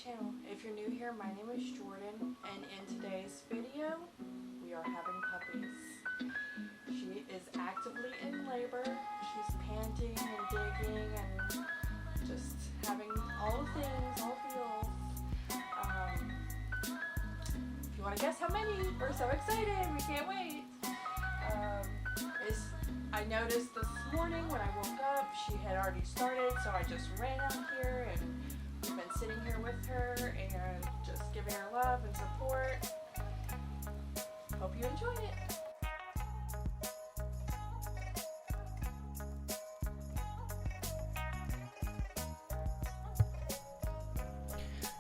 channel. If you're new here, my name is Jordan, and in today's video, we are having puppies. She is actively in labor. She's panting and digging and just having all the things, all the feels. If you want to guess how many, we're so excited. We can't wait. I noticed this morning when I woke up, she had already started, so I just ran out here and we've been sitting here with her and just giving her love and support. Hope you enjoy it.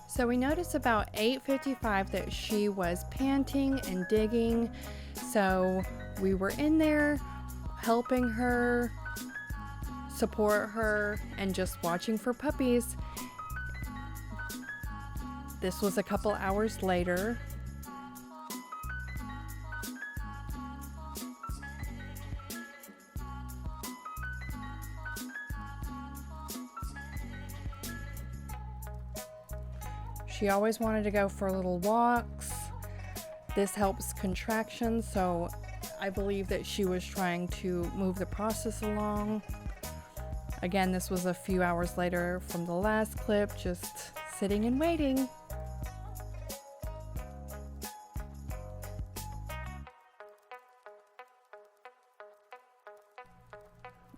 So we noticed about 8:55 that she was panting and digging, so we were in there helping her, support her, and just watching for puppies. This was a couple hours later. She always wanted to go for little walks. This helps contractions, so I believe that she was trying to move the process along. Again, this was a few hours later from the last clip, just sitting and waiting.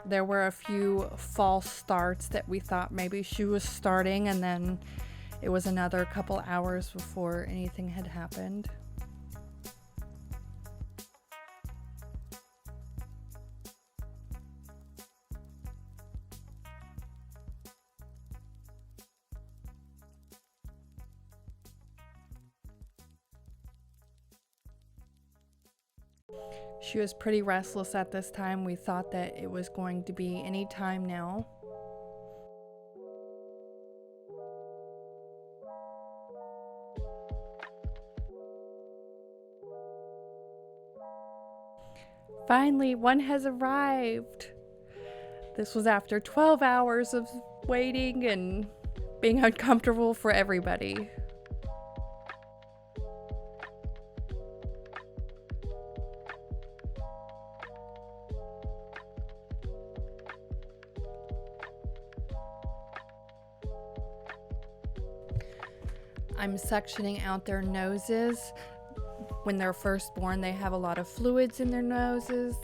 There were a few false starts that we thought maybe she was starting, and then it was another couple hours before anything had happened. She was pretty restless at this time. We thought that it was going to be any time now. Finally, one has arrived. This was after 12 hours of waiting and being uncomfortable for everybody. I'm suctioning out their noses. When they're first born, they have a lot of fluids in their noses.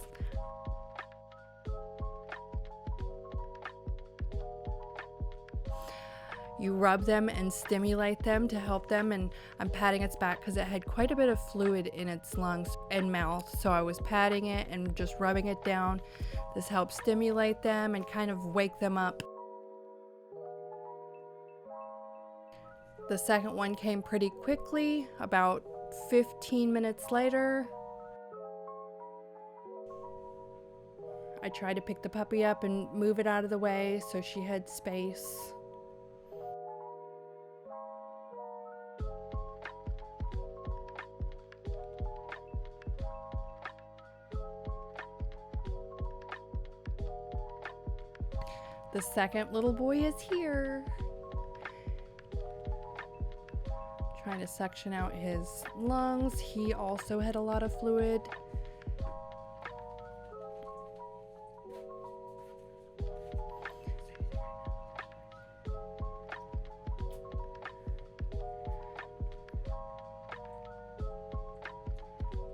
You rub them and stimulate them to help them, and I'm patting its back because it had quite a bit of fluid in its lungs and mouth, so I was patting it and just rubbing it down. This helps stimulate them and kind of wake them up. The second one came pretty quickly, about 15 minutes later. I tried to pick the puppy up and move it out of the way so she had space. The second little boy is here. Trying to suction out his lungs. He also had a lot of fluid.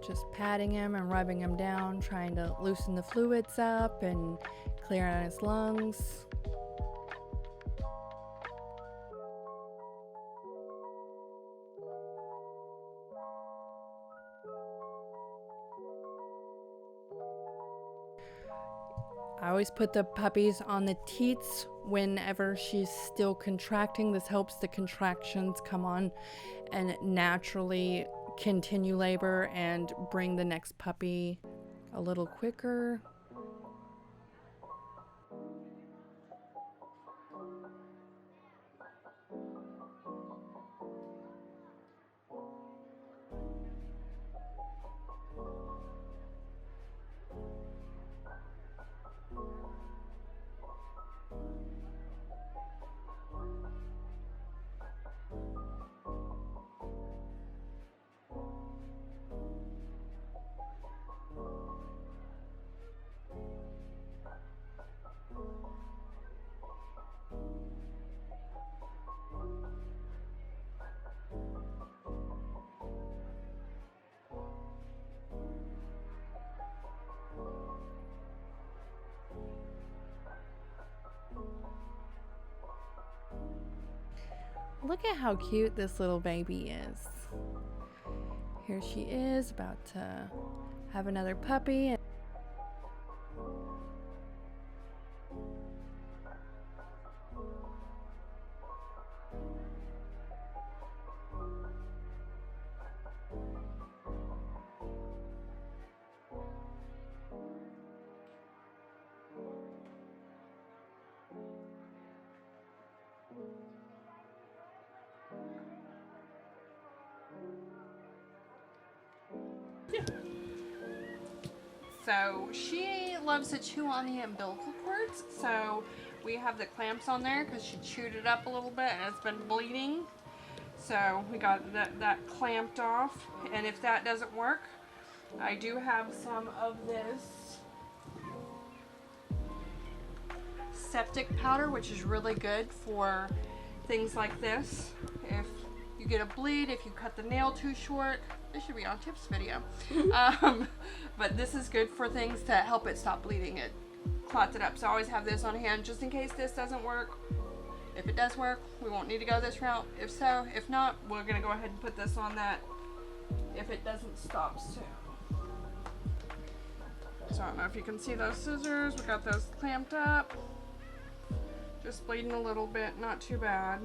Just patting him and rubbing him down, trying to loosen the fluids up and clear out his lungs. I always put the puppies on the teats whenever she's still contracting. This helps the contractions come on and naturally continue labor and bring the next puppy a little quicker. Look at how cute this little baby is. Here she is, about to have another puppy. So she loves to chew on the umbilical cords, so we have the clamps on there because she chewed it up a little bit and it's been bleeding. So we got that clamped off, and if that doesn't work, I do have some of this septic powder, which is really good for things like this. If you get a bleed, if you cut the nail too short, this should be on Tip's video. But this is good for things to help it stop bleeding. It clots it up. So I always have this on hand just in case this doesn't work. If it does work, we won't need to go this route. If not, we're gonna go ahead and put this on that if it doesn't stop soon. So I don't know if you can see those scissors. We got those clamped up. Just bleeding a little bit, not too bad.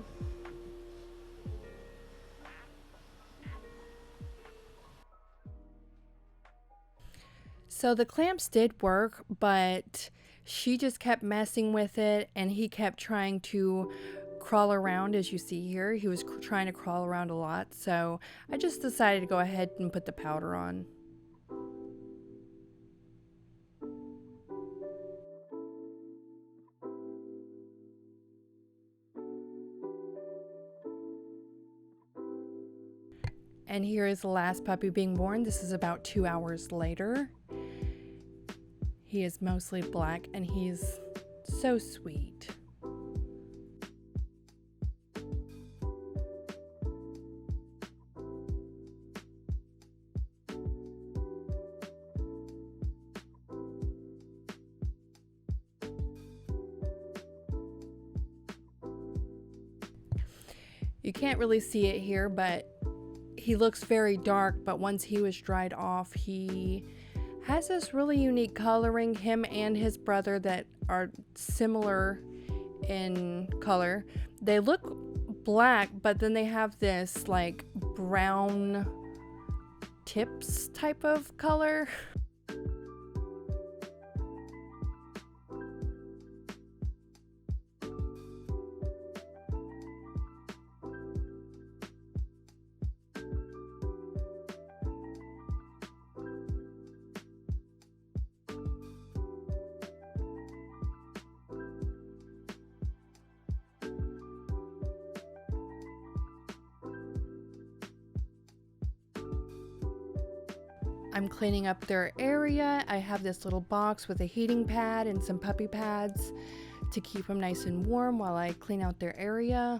So the clamps did work, but she just kept messing with it, and he kept trying to crawl around. As you see here, he was trying to crawl around a lot, so I just decided to go ahead and put the powder on. And here is the last puppy being born. This is about 2 hours later. He is mostly black and he's so sweet. You can't really see it here, but he looks very dark, but once he was dried off, he has this really unique coloring. Him and his brother that are similar in color. They look black, but then they have this like brown tips type of color. I'm cleaning up their area. I have this little box with a heating pad and some puppy pads to keep them nice and warm while I clean out their area.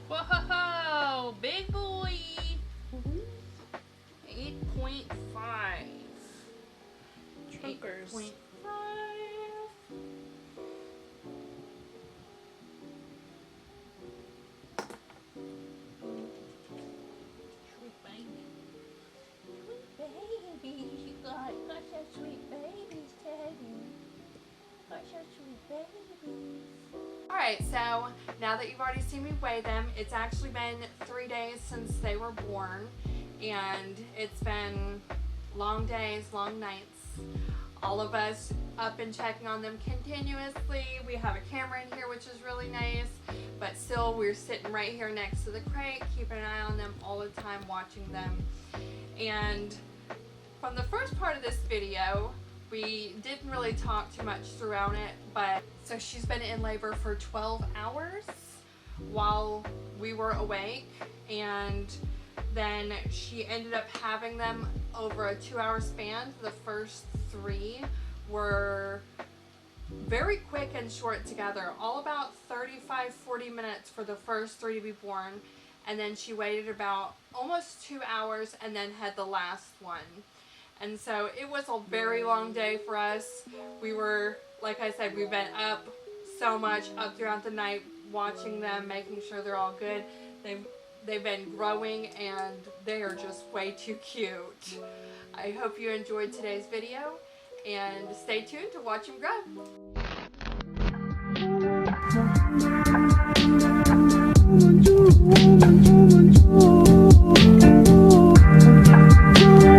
Whoa, big boy. 8.5. Trunkers. 8.5. Sweet baby. Sweet babies you got. Got such sweet babies, Teddy. Got such sweet babies. Alright, so now that you've already seen me weigh them, it's actually been 3 days since they were born, and it's been long days, long nights. All of us up and checking on them continuously. We have a camera in here, which is really nice, but still we're sitting right here next to the crate, keeping an eye on them all the time, watching them. And from the first part of this video, we didn't really talk too much throughout it, but so she's been in labor for 12 hours while we were awake, and then she ended up having them over a 2-hour span. The first 3 were very quick and short together, all about 35-40 minutes for the first 3 to be born, and then she waited about almost 2 hours and then had the last one. And so it was a very long day for us. We were, like I said, we've been up so much, up throughout the night, watching them, making sure they're all good. They've been growing and they are just way too cute. I hope you enjoyed today's video and stay tuned to watch them grow.